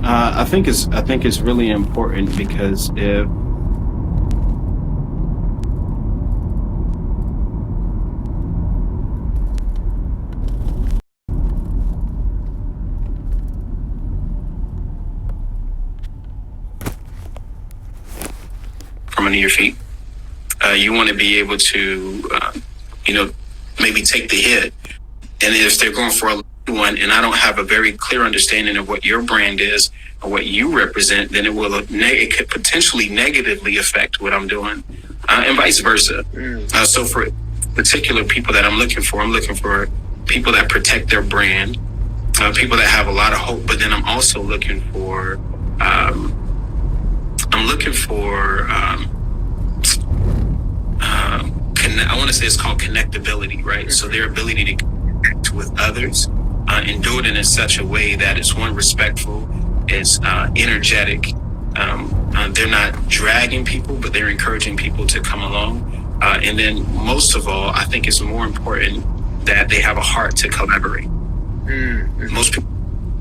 I think it's really important because if from under your feet, you want to be able to, maybe take the hit. And if they're going for a one, and I don't have a very clear understanding of what your brand is or what you represent, then it could potentially negatively affect what I'm doing, and vice versa. So for particular people that I'm looking for people that protect their brand, people that have a lot of hope. But then I'm also looking for, I want to say it's called connectability, right? So their ability to connect with others, and do it in such a way that it's one, respectful, it's energetic. They're not dragging people, but they're encouraging people to come along. And then most of all, I think it's more important that they have a heart to collaborate. Most people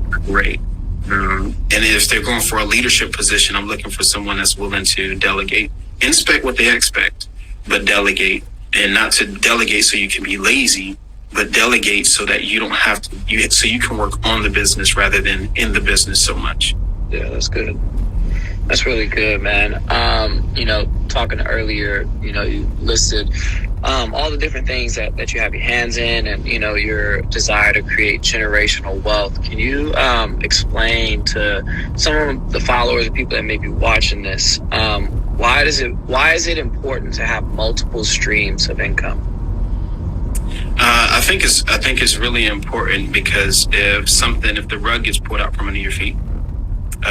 collaborate. And if they're going for a leadership position, I'm looking for someone that's willing to delegate, inspect what they expect, but delegate. And not to delegate so you can be lazy, but delegate so that you don't have to, so you can work on the business rather than in the business so much. Yeah, that's good. That's really good, man. Talking earlier, you listed all the different things that you have your hands in, and your desire to create generational wealth. Can you explain to some of the followers, the people that may be watching this, why is it important to have multiple streams of income? I think it's really important because if the rug gets pulled out from under your feet,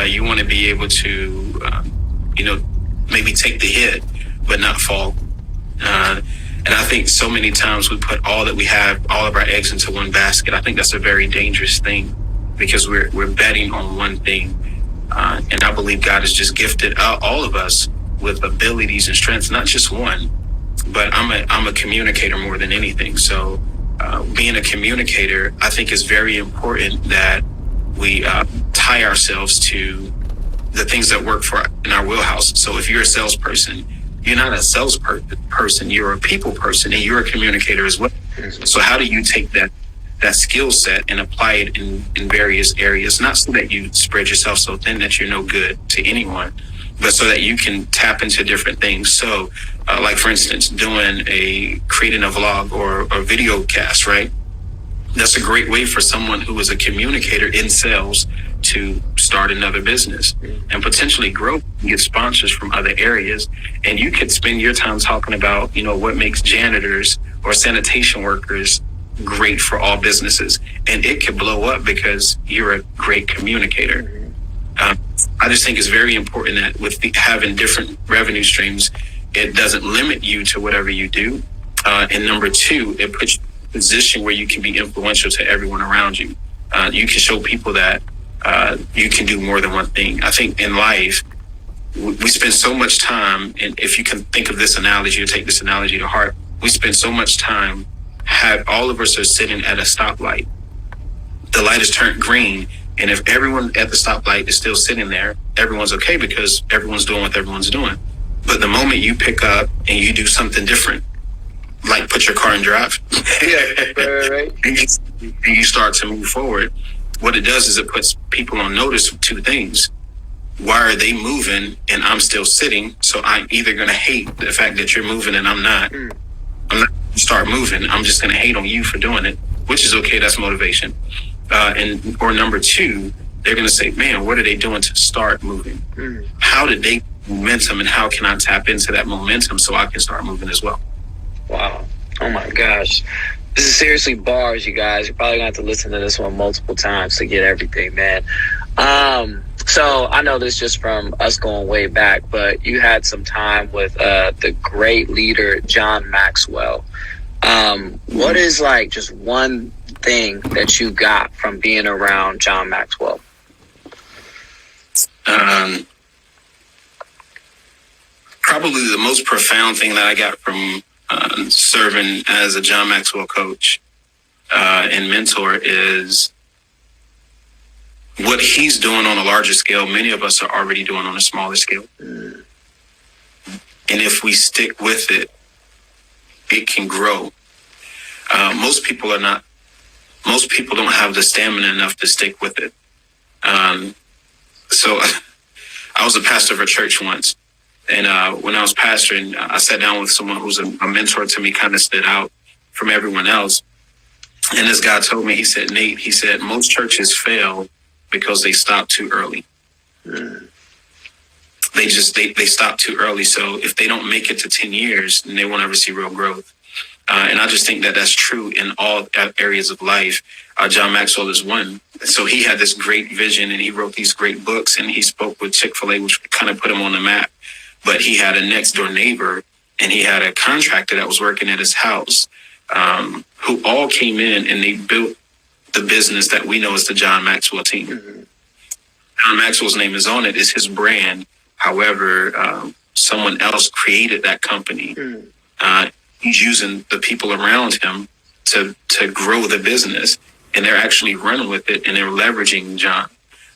you want to be able to, maybe take the hit, but not fall. And I think so many times we put all that we have, all of our eggs into one basket. I think that's a very dangerous thing because we're betting on one thing. And I believe God has just gifted all of us with abilities and strengths, not just one, but I'm a communicator more than anything. So being a communicator, I think is very important that we tie ourselves to the things that work for in our wheelhouse. So if you're a salesperson, you're not a salesperson, you're a people person, and you're a communicator as well. So how do you take that skill set and apply it in various areas? Not so that you spread yourself so thin that you're no good to anyone, but so that you can tap into different things. So like for instance, creating a vlog or a video cast, right? That's a great way for someone who is a communicator in sales to start another business and potentially grow, get sponsors from other areas. And you could spend your time talking about, what makes janitors or sanitation workers great for all businesses. And it could blow up because you're a great communicator. I just think it's very important that with having different revenue streams, it doesn't limit you to whatever you do. And number two, it puts you in a position where you can be influential to everyone around you. You can show people that you can do more than one thing. I think in life, we spend so much time, and if you can think of this analogy or take this analogy to heart, we spend so much time, all of us are sitting at a stoplight. The light is turned green, and if everyone at the stoplight is still sitting there, everyone's okay because everyone's doing what everyone's doing. But the moment you pick up and you do something different, like put your car in drive, right. and you start to move forward, what it does is it puts people on notice of two things. Why are they moving and I'm still sitting? So I'm either going to hate the fact that you're moving and I'm not. I'm not going to start moving. I'm just going to hate on you for doing it, which is okay. That's motivation. Or number two, they're going to say, man, what are they doing to start moving? How did they momentum, and how can I tap into that momentum so I can start moving as well? Wow. Oh my gosh. This is seriously bars, you guys. You're probably going to have to listen to this one multiple times to get everything, man. So I know this just from us going way back, but you had some time with the great leader, John Maxwell. What is just one thing that you got from being around John Maxwell? Probably the most profound thing that I got from serving as a John Maxwell coach and mentor is what he's doing on a larger scale, many of us are already doing on a smaller scale. And if we stick with it, it can grow. Most people don't have the stamina enough to stick with it. So I was a pastor of a church once. And when I was pastoring, I sat down with someone who's a mentor to me, kind of stood out from everyone else. And this guy told me, he said, Nate, he said, most churches fail because they stop too early. They stop too early. So if they don't make it to 10 years, then they won't ever see real growth. And I just think that that's true in all areas of life. John Maxwell is one. So he had this great vision and he wrote these great books and he spoke with Chick-fil-A, which kind of put him on the map. But he had a next door neighbor and he had a contractor that was working at his house, who all came in and they built the business that we know as the John Maxwell team. John Maxwell's name is on it, it's his brand. However, someone else created that company. He's using the people around him to grow the business, and they're actually running with it and they're leveraging John.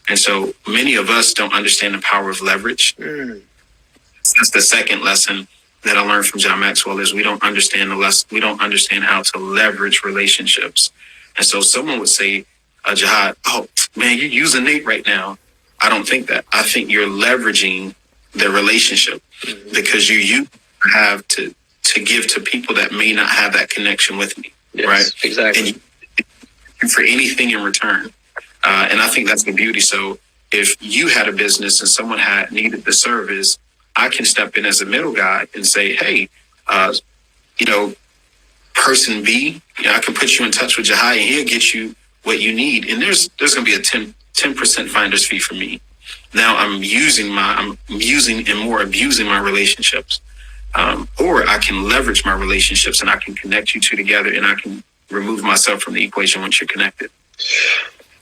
And so many of us don't understand the power of leverage. That's the second lesson that I learned from John Maxwell is we don't understand how to leverage relationships. And so someone would say, Jihad, oh man, you're using Nate right now. I don't think that. I think you're leveraging the relationship because you have to give to people that may not have that connection with me. Yes, right? Exactly. And for anything in return. And I think that's the beauty. So if you had a business and someone needed the service, I can step in as a middle guy and say, hey, person B, I can put you in touch with Jahai and he'll get you what you need. And there's going to be a 10% finder's fee for me. Now I'm abusing my relationships. Or I can leverage my relationships and I can connect you two together and I can remove myself from the equation once you're connected.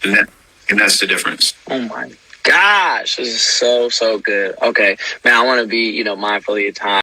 And that's the difference. Oh my gosh, this is so good. Okay, man, I want to be, mindful of your time.